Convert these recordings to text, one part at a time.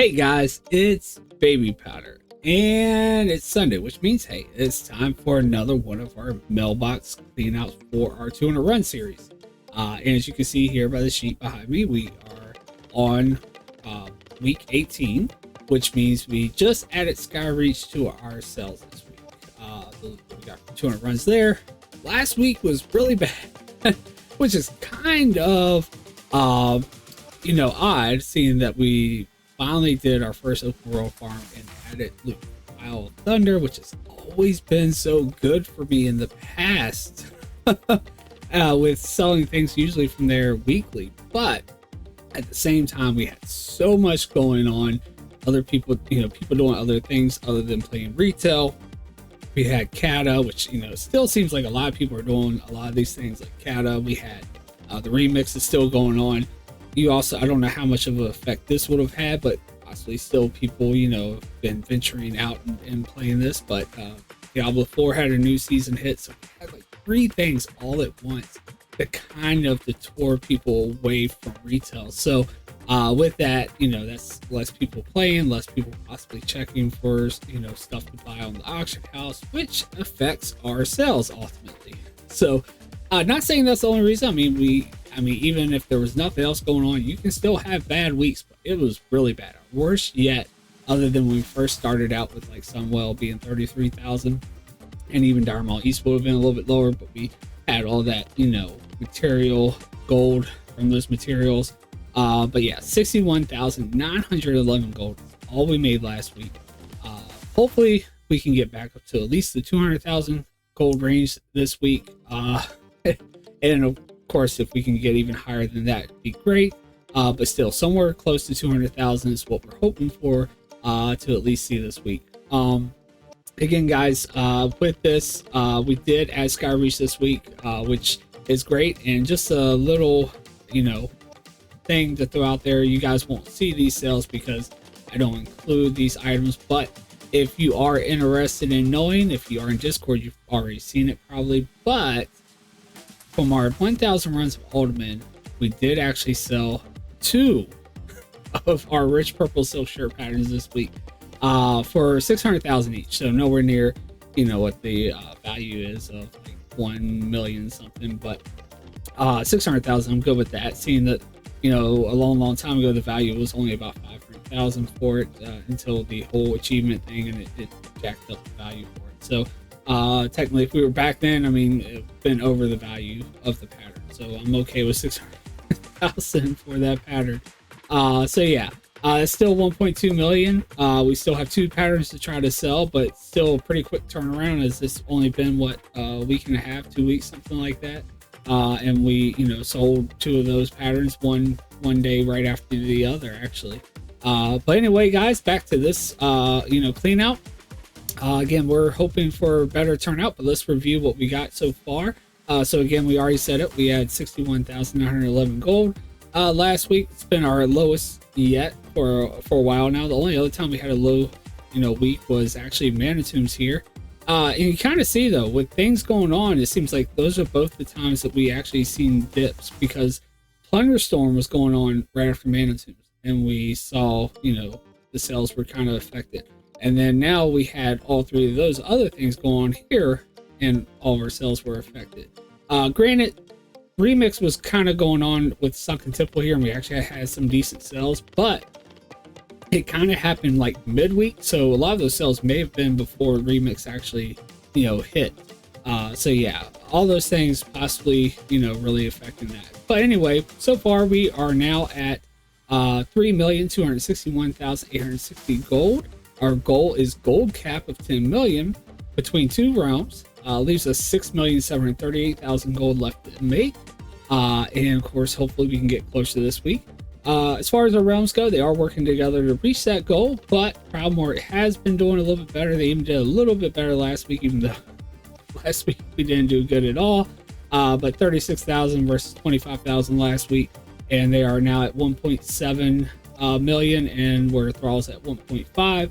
Hey guys, it's Babypowder, and it's Sunday, which means, hey, it's time for another one of our mailbox cleanouts for our 200 run series. And as you can see here by the sheet behind me, we are on week 18, which means we just added Skyreach to our sales this week. We got 200 runs there. Last week was really bad, which is kind of, odd, seeing that we finally did our first open world farm and added Isle of Thunder, which has always been so good for me in the past with selling things usually from there weekly. But at the same time, we had so much going on. Other people, people doing other things other than playing retail. We had Kata, which, still seems like a lot of people are doing a lot of these things like Kata. We had the remix is still going on. You also, I don't know how much of an effect this would have had, but possibly still people, have been venturing out and playing this. But Diablo 4 had a new season hit, so we had like 3 things all at once that kind of deter people away from retail. So with that, that's less people playing, less people possibly checking for, stuff to buy on the auction house, which affects our sales ultimately. So not saying that's the only reason. I mean, even if there was nothing else going on, you can still have bad weeks, but it was really bad. Our worst yet, other than when we first started out with like Sunwell being 33,000, and even Darmall East would have been a little bit lower, but we had all that, material gold from those materials. But yeah, 61,911 gold is all we made last week. Hopefully we can get back up to at least the 200,000 gold range this week. And of course, if we can get even higher than that, it'd be great. But still, somewhere close to 200,000 is what we're hoping for to at least see this week. Again, guys, with this, we did add Skyreach this week, which is great. And just a little, thing to throw out there. You guys won't see these sales because I don't include these items. But if you are interested in knowing, if you are in Discord, you've already seen it probably. But from our 1,000 runs of Ultimate, we did actually sell 2 of our rich purple silk shirt patterns this week for 600,000 each. So nowhere near, what the value is of like 1 million something, but 600,000, I'm good with that. Seeing that, a long time ago, the value was only about 500,000 for it until the whole achievement thing, and it jacked up the value for it. So technically, if we were back then, it's been over the value of the pattern, so I'm okay with 600,000 for that pattern. So yeah, it's still 1.2 million. We still have 2 patterns to try to sell, but still a pretty quick turnaround, as this only been a week and a half, 2 weeks, something like that. And we sold 2 of those patterns one day right after the other, actually. But anyway, guys, back to this clean out. Again, we're hoping for a better turnout, but let's review what we got so far. So again, we already said it. We had 61,911 gold last week. It's been our lowest yet for a while now. The only other time we had a low, week was actually Manitombs here. And you kind of see, though, with things going on, it seems like those are both the times that we actually seen dips, because Plunderstorm was going on right after Manitombs, and we saw, the sales were kind of affected. And then now we had all 3 of those other things go on here, and all of our sales were affected. Granted, Remix was kind of going on with Sunken Temple here, and we actually had some decent sales, but it kind of happened like midweek. So a lot of those sales may have been before Remix actually, hit. So yeah, all those things possibly, really affecting that. But anyway, so far we are now at 3,261,860 gold. Our goal is gold cap of 10 million between 2 realms. Leaves us 6,738,000 gold left to make. And of course, hopefully we can get closer this week. As far as our realms go, they are working together to reach that goal, but Proudmoore has been doing a little bit better. They even did a little bit better last week, even though last week we didn't do good at all. But 36,000 versus 25,000 last week, and they are now at 1.7 million, and we're thralls at 1.5.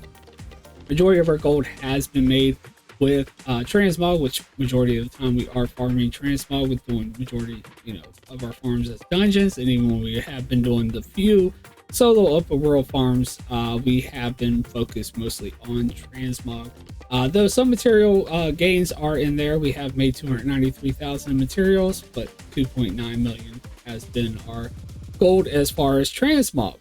Majority of our gold has been made with transmog, which majority of the time we are farming transmog, with doing majority of our farms as dungeons. And even when we have been doing the few solo open world farms, we have been focused mostly on transmog. Though some material gains are in there, we have made 293,000 materials, but 2.9 million has been our gold as far as transmog.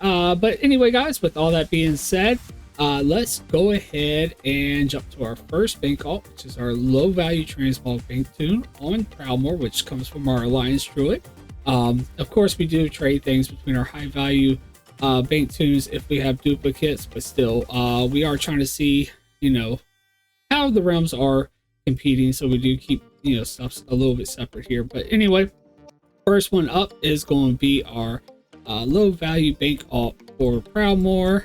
But anyway, guys, with all that being said, let's go ahead and jump to our first bank alt, which is our low value transmog bank tune on Proudmoore, which comes from our Alliance Druid. Of course, we do trade things between our high value bank tunes if we have duplicates, but still, we are trying to see, you know, how the realms are competing, so we do keep, you know, stuff a little bit separate here. But anyway, first one up is going to be our low value bank alt for Proudmoore,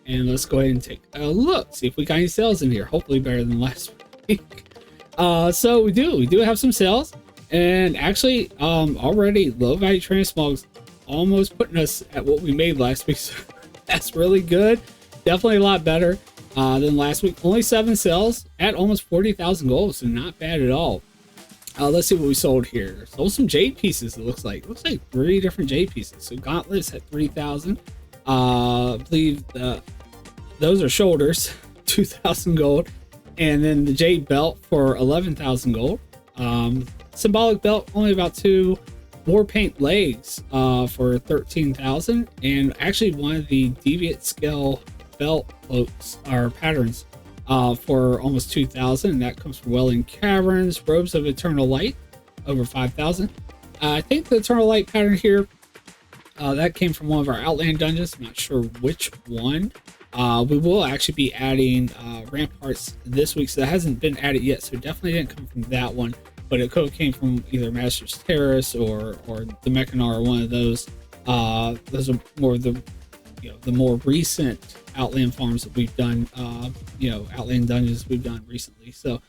and let's go ahead and take a look, see if we got any sales in here. Hopefully better than last week. So we do have some sales, and actually already low value transmogs almost putting us at what we made last week, so that's really good. Definitely a lot better than last week. Only 7 sales at almost 40,000 gold, so not bad at all. Let's see what we sold here. Sold some jade pieces, it looks like. Looks like 3 different jade pieces. So gauntlets at 3,000. I believe those are shoulders, 2,000 gold. And then the jade belt for 11,000 gold. Symbolic belt, only about 2. War paint legs for 13,000. And actually one of the deviant scale belt cloaks or patterns for almost 2,000, and that comes from Welling Caverns. Robes of Eternal Light over 5,000. I think the Eternal Light pattern here that came from one of our Outland dungeons. I'm not sure which one. We will actually be adding ramparts this week, so that hasn't been added yet, so it definitely didn't come from that one, but it could have came from either Master's Terrace or the Mechanar, or one of those. Those are more of the, you know, the more recent Outland farms that we've done, you know, Outland dungeons we've done recently. So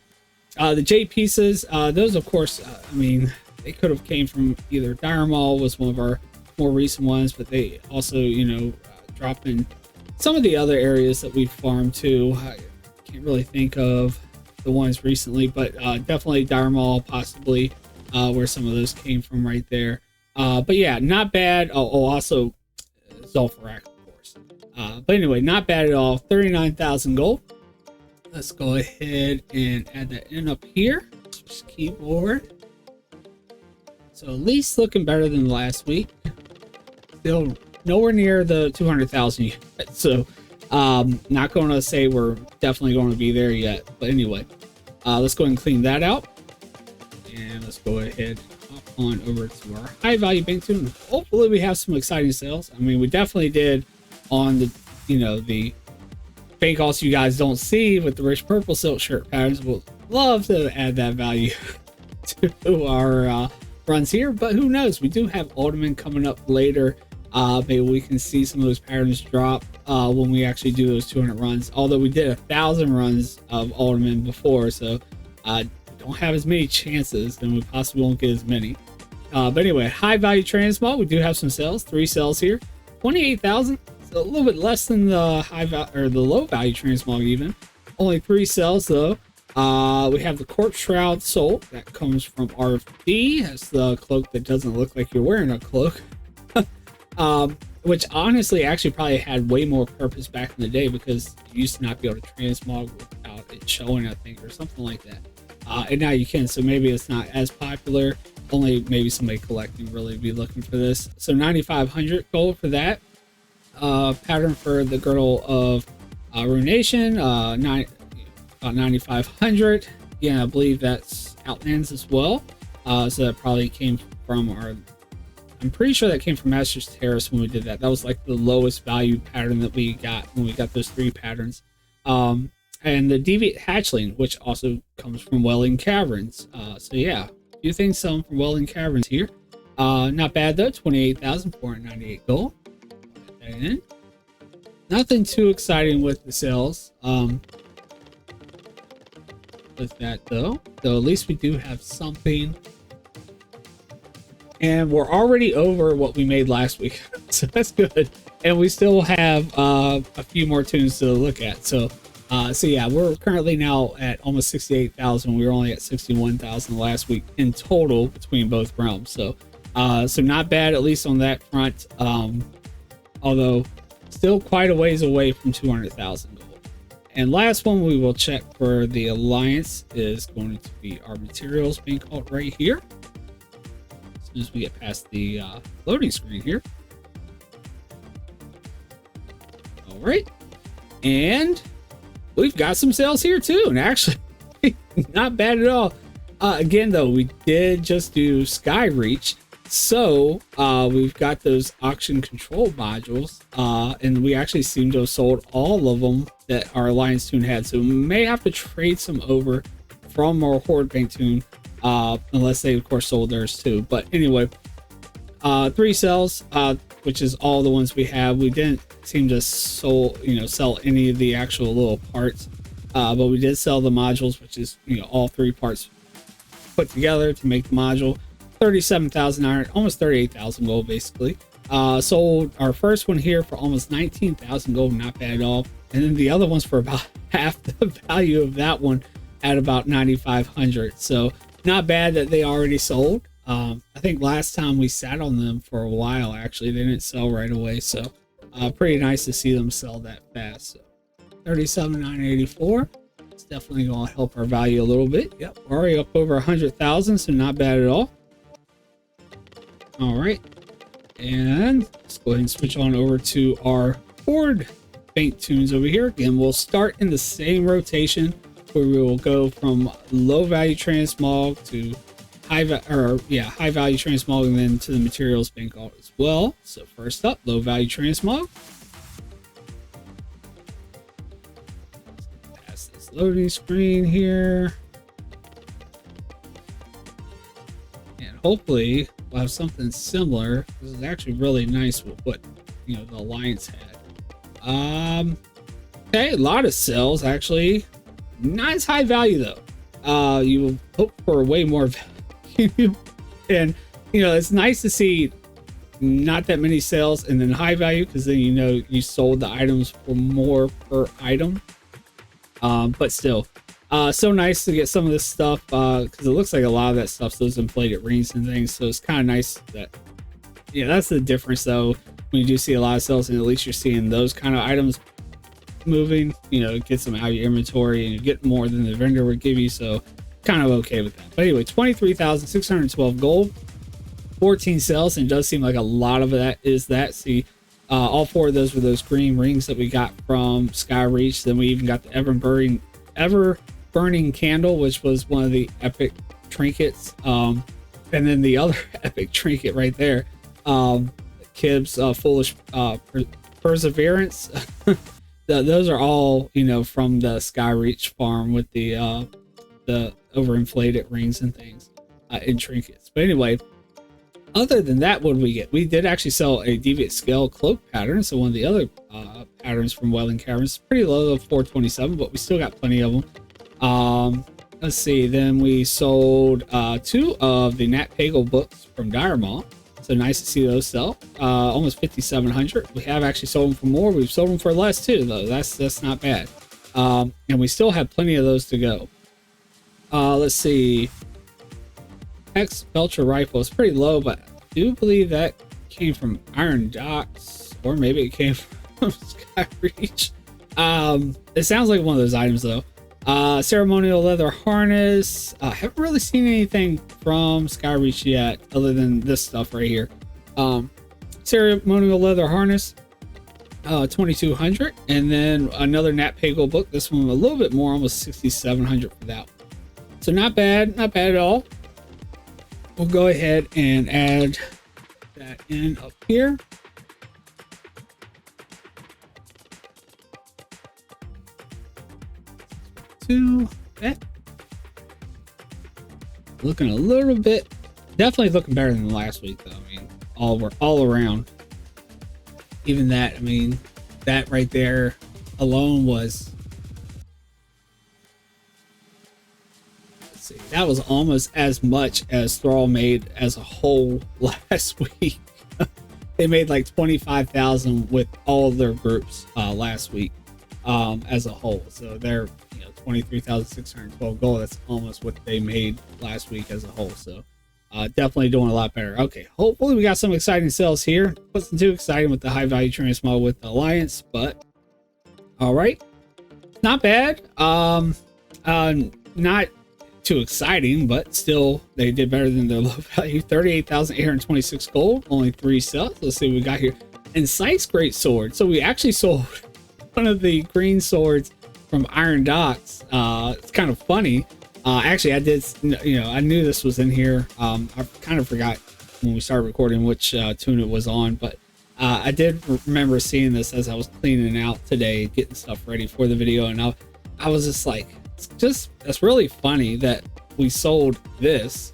the jade pieces, those of course, I mean, they could have came from either Dire Maul was one of our more recent ones, but they also, you know, drop in some of the other areas that we've farmed too. I can't really think of the ones recently, but definitely Dire Maul, possibly where some of those came from right there. But yeah, not bad. Also Zul'Farrak, of course. But anyway, not bad at all. 39,000 gold. Let's go ahead and add that in up here. Switch keyboard. So at least looking better than last week. Still nowhere near the 200,000 yet. So not going to say we're definitely going to be there yet. But anyway, let's go ahead and clean that out. And let's go ahead on over to our high value bank tune. Hopefully we have some exciting sales. I mean, we definitely did on the, you know, the bank alts you guys don't see with the rich purple silk shirt patterns. We'll love to add that value to our runs here, but who knows? We do have Alderman coming up later. Maybe we can see some of those patterns drop when we actually do those 200 runs, although we did 1,000 runs of Alderman before, so don't have as many chances, and we possibly won't get as many. But anyway, high value transmog, we do have some sales, 3 sales here, 28,000. So a little bit less than the the low value transmog even. Only 3 sales though. We have the Corpse Shroud sold. That comes from RFD. That's the cloak that doesn't look like you're wearing a cloak. Which honestly actually probably had way more purpose back in the day, because you used to not be able to transmog without it showing, I think, or something like that. And now you can, so maybe it's not as popular. Only maybe somebody collecting really be looking for this. So 9,500 gold for that. Pattern for the Girdle of Ruination, about 9,500. Yeah, I believe that's Outlands as well. So that probably came from our, I'm pretty sure that came from Master's Terrace when we did that. That was like the lowest value pattern that we got when we got those 3 patterns. And the Deviant Hatchling, which also comes from Welling Caverns. So yeah, a few things selling from Welling Caverns here. Not bad though, 28,498 gold. In. Nothing too exciting with the sales with that though, at least we do have something, and we're already over what we made last week. So that's good, and we still have a few more tunes to look at. So yeah, we're currently now at almost 68,000. We were only at 61,000 last week in total between both realms. So so not bad, at least on that front. although still quite a ways away from 200,000 gold. And last one we will check for the alliance is going to be our materials bank alt right here. As soon as we get past the loading screen here. All right, and we've got some sales here too, and actually not bad at all. Again though, we did just do Skyreach, so we've got those auction control modules, and we actually seem to have sold all of them that our alliance toon had, so we may have to trade some over from our horde bank toon, unless they of course sold theirs too. But anyway, 3 cells, which is all the ones we have. We didn't seem to sell any of the actual little parts, but we did sell the modules, which is all 3 parts put together to make the module. 37,000 iron, almost 38,000 gold basically. Sold our first one here for almost 19,000 gold, not bad at all. And then the other ones for about half the value of that one at about 9,500. So not bad that they already sold. I think last time we sat on them for a while, actually they didn't sell right away, so pretty nice to see them sell that fast. So 37,984, it's definitely going to help our value a little bit. Yep, we're already up over 100,000, so not bad at all. All right, and let's go ahead and switch on over to our horde bank toons over here. Again, we'll start in the same rotation where we will go from low value transmog to high value transmog, and then to the materials bank alt as well. So first up, low value transmog. Pass this loading screen here, and hopefully we'll have something similar. This is actually really nice with what the alliance had. Okay, a lot of cells actually, not as high value though. You will hope for way more value. And it's nice to see not that many sales and then high value, because then you sold the items for more per item. But still, so nice to get some of this stuff, because it looks like a lot of that stuff's those inflated rings and things, so it's kind of nice that that's the difference though. When you do see a lot of sales, and at least you're seeing those kind of items moving, it gets them out of your inventory and you get more than the vendor would give you, so kind of okay with that. But anyway, 23,612 gold, 14 cells, and it does seem like a lot of that is that. See, all 4 of those were those green rings that we got from Skyreach. Then we even got the ever burning candle, which was one of the epic trinkets, and then the other epic trinket right there, Kib's foolish perseverance. Those are all from the Skyreach farm with the overinflated rings and things, and trinkets. But anyway, other than that, what did we get? We did actually sell a deviant scale cloak pattern, so one of the other patterns from Welling Caverns. Pretty low of 427, but we still got plenty of them. Let's see, then we sold 2 of the Nat Pagel books from Diremaw, so nice to see those sell. Almost 5,700. We have actually sold them for more. We've sold them for less too, though. That's not bad. And we still have plenty of those to go. Let's see, Hex Belcher rifle is pretty low, but I do believe that came from Iron Docks, or maybe it came from Skyreach. It sounds like one of those items though. Ceremonial leather harness. Haven't really seen anything from Skyreach yet other than this stuff right here. Ceremonial leather harness, 2,200, and then another Nat Pagel book. This one a little bit more, almost 6,700 for that one. So not bad at all. We'll go ahead and add that in up here. Okay. Looking a little bit, definitely looking better than last week though. I mean, all around. Even that, I mean, that right there alone was, that was almost as much as Thrall made as a whole last week. They made like 25,000 with all their groups last week as a whole. So they're 23,612 gold. That's almost what they made last week as a whole. So Definitely doing a lot better. Okay, hopefully we got some exciting sales here. Wasn't too exciting with the high value transmog with the Alliance, but all right, not bad. Not too exciting, but still they did better than their low value. 38,826 gold, only 3 sales. Let's see what we got here. And Scythe's great sword. So we actually sold one of the green swords from Iron Docks. It's kind of funny. Actually, I did, I knew this was in here. I kind of forgot when we started recording which tune it was on, but I did remember seeing this as I was cleaning out today, getting stuff ready for the video, and I was just like, that's really funny that we sold this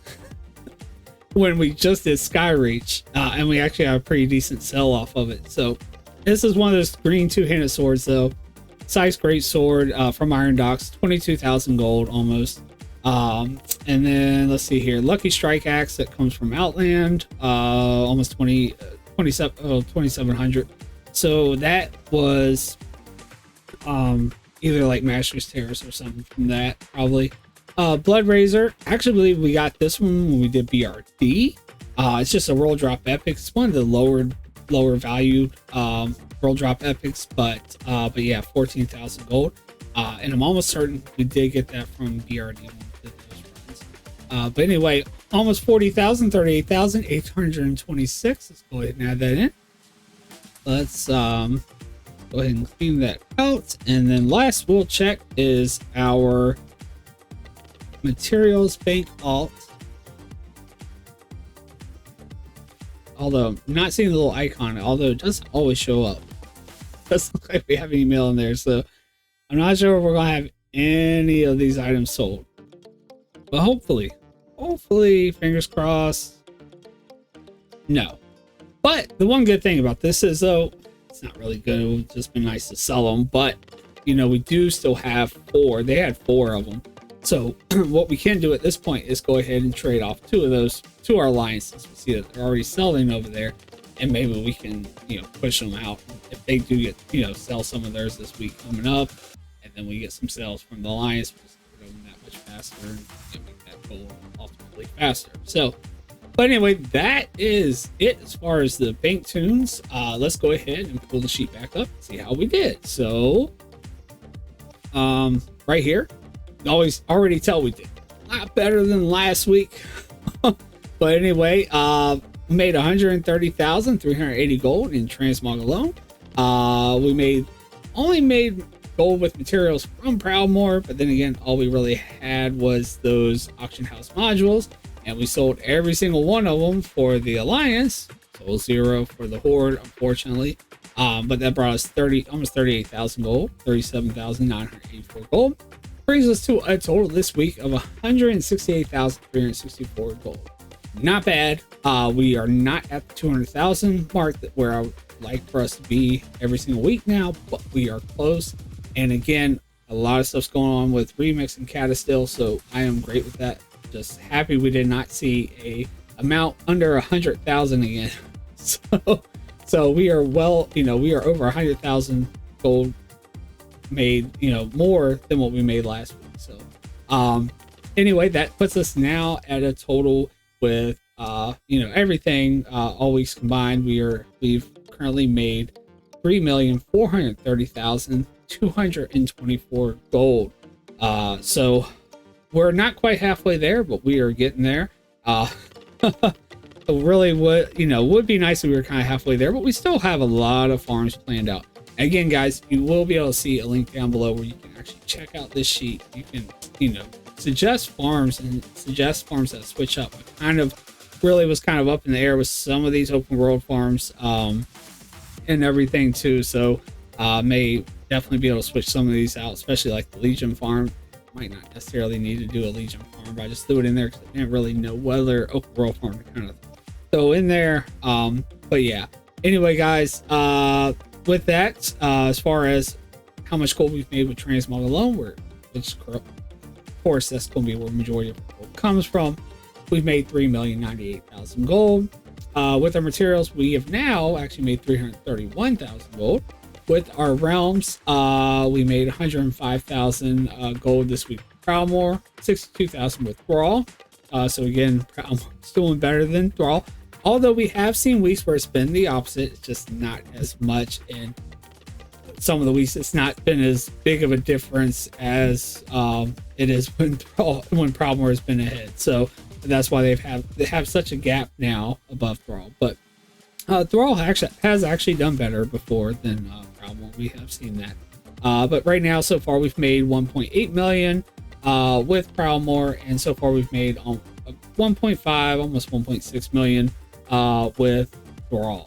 when we just did Skyreach, and we actually have a pretty decent sell off of it. So this is one of those green two-handed swords, though. Scythe's great sword from Iron Docks, 22,000 gold almost. And then let's see here, Lucky Strike Axe that comes from Outland, almost 2,700. So that was either like Master's Terrace or something from that, probably. Blood Razor, actually believe we got this one when we did BRD. It's just a roll drop epic. It's one of the lower valued roll drop epics, but yeah, 14,000 gold. And I'm almost certain we did get that from BRD when we did those runs. But anyway, almost 40,000, 38,826. Let's go ahead and add that in. Let's go ahead and clean that out. And then last we'll check is our materials bank alt. Although I'm not seeing the little icon, although it doesn't always show up. Doesn't look like we have an email in there, so I'm not sure if we're gonna have any of these items sold. But hopefully, fingers crossed. No. But the one good thing about this is, though, it's not really good. It would just be nice to sell them, but we do still have 4. They had 4 of them. So what we can do at this point is go ahead and trade off 2 of those to our alliances. We see that they're already selling over there, and maybe we can, push them out if they do get, sell some of theirs this week coming up, and then we get some sales from the alliance. We'll just go that much faster and make that goal ultimately faster. So, but anyway, that is it as far as the bank tunes. Let's go ahead and pull the sheet back up and see how we did. So, right here. Already tell we did a lot better than last week. But anyway, we made 130,380 gold in transmog alone. We only made gold with materials from Proudmoore, but then again, all we really had was those auction house modules, and we sold every single one of them for the Alliance. Sold 0 for the Horde, unfortunately. But that brought us almost 38,000 gold, 37,984 gold. Brings us to a total this week of 168,364 gold. Not bad. We are not at the 200,000 mark where I would like for us to be every single week now, but we are close. And again, a lot of stuff's going on with Remix and Cata still, so I am great with that. Just happy we did not see a amount under 100,000 again. So we are we are over 100,000 gold made, more than what we made last week. So anyway, that puts us now at a total with everything all weeks combined. We've currently made 3,430,224 gold. So we're not quite halfway there, but we are getting there. Really would be nice if we were kind of halfway there, but we still have a lot of farms planned out. Again, guys, you will be able to see a link down below where you can actually check out this sheet. You can, suggest farms that switch up. I kind of really was kind of up in the air with some of these open world farms and everything too. So may definitely be able to switch some of these out, especially like the Legion farm. Might not necessarily need to do a Legion farm, but I just threw it in there because I didn't really know whether open world farm to kind of throw in there. But yeah. Anyway, guys, with that, as far as how much gold we've made with transmog alone, of course that's going to be where the majority of the gold comes from. We've made 3,098,000 gold. With our materials, we have now actually made 331,000 gold. With our realms, we made 105,000 gold this week with Proudmoore, 62,000 with Brawl, So again, Proudmoore's doing better than Thrall. Although we have seen weeks where it's been the opposite, it's just not as much. And some of the weeks it's not been as big of a difference as it is when Proudmoore has been ahead. So that's why they have such a gap now above Thrall. But Thrall has actually done better before than Proudmoore. We have seen that. But right now, so far, we've made 1.8 million with Proudmoore, and so far we've made 1.5, almost 1.6 million with Thrall.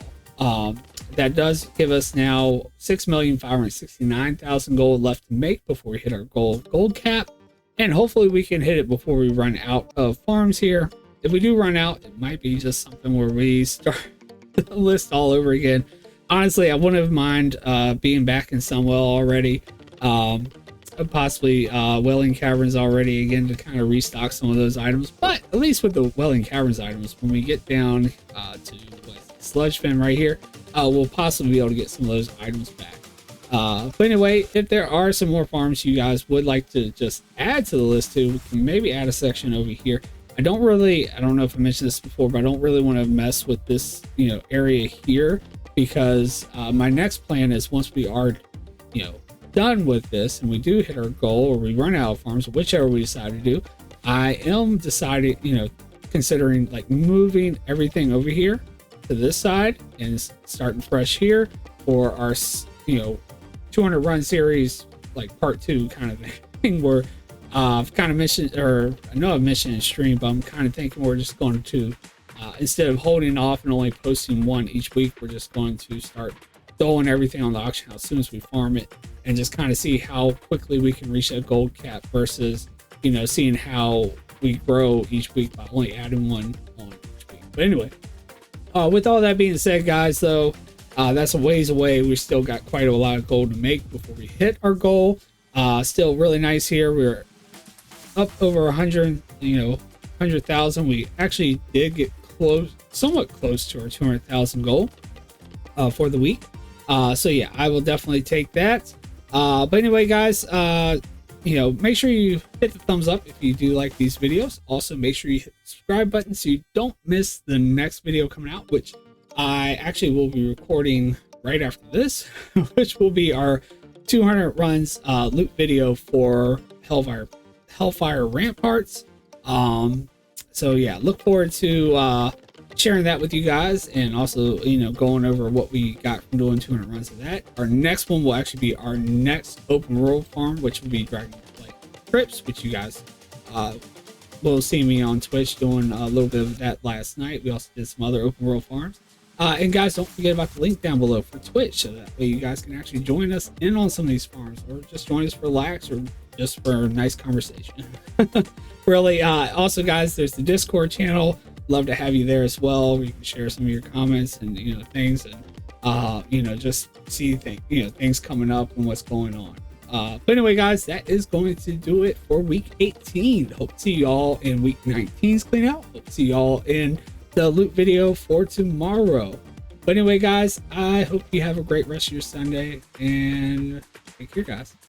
That does give us now 6,569,000 gold left to make before we hit our gold cap, and hopefully we can hit it before we run out of farms here. If we do run out, it might be just something where we start the list all over again. Honestly, I wouldn't have mind being back in Sunwell already, possibly Welling Caverns already again to kind of restock some of those items. But at least with the Welling Caverns items, when we get down to Sludge Fin right here, we'll possibly be able to get some of those items back. But anyway, if there are some more farms you guys would like to just add to the list too, we can maybe add a section over here. I don't know if I mentioned this before, but I don't really want to mess with this, area here, because my next plan is once we are, done with this and we do hit our goal or we run out of farms, whichever we decide to do, I am considering like moving everything over here to this side and starting fresh here for our, 200 run series, like part 2 kind of thing, where I've kind of mentioned, or I know I've mentioned in stream, but I'm kind of thinking we're just going to, instead of holding off and only posting one each week, we're just going to start throwing everything on the auction house as soon as we farm it, and just kind of see how quickly we can reach that gold cap versus, seeing how we grow each week by only adding one on each week. But anyway, with all that being said, guys, though, that's a ways away. We still got quite a lot of gold to make before we hit our goal. Still really nice here. We're up over 100,000. We actually did get somewhat close to our 200,000 goal for the week. So yeah, I will definitely take that. But anyway, guys, make sure you hit the thumbs up if you do like these videos. Also, make sure you hit the subscribe button so you don't miss the next video coming out, which I actually will be recording right after this, which will be our 200 runs loot video for Hellfire Ramparts. So yeah, look forward to sharing that with you guys, and also going over what we got from doing 200 runs of that. Our next one will actually be our next open world farm, which will be Dragonflight Crypts, which you guys will see me on Twitch doing a little bit of that last night. We also did some other open world farms. And guys, don't forget about the link down below for Twitch, so that way you guys can actually join us in on some of these farms, or just join us for relax, or just for a nice conversation. Really. Also, guys, there's the Discord channel. Love to have you there as well, where you can share some of your comments and things, and just see things coming up and what's going on. But anyway, guys, that is going to do it for week 18. Hope to see y'all in week 19's Cleanout. Hope to see y'all in the loot video for tomorrow. But anyway, guys, I hope you have a great rest of your Sunday, and take care, guys.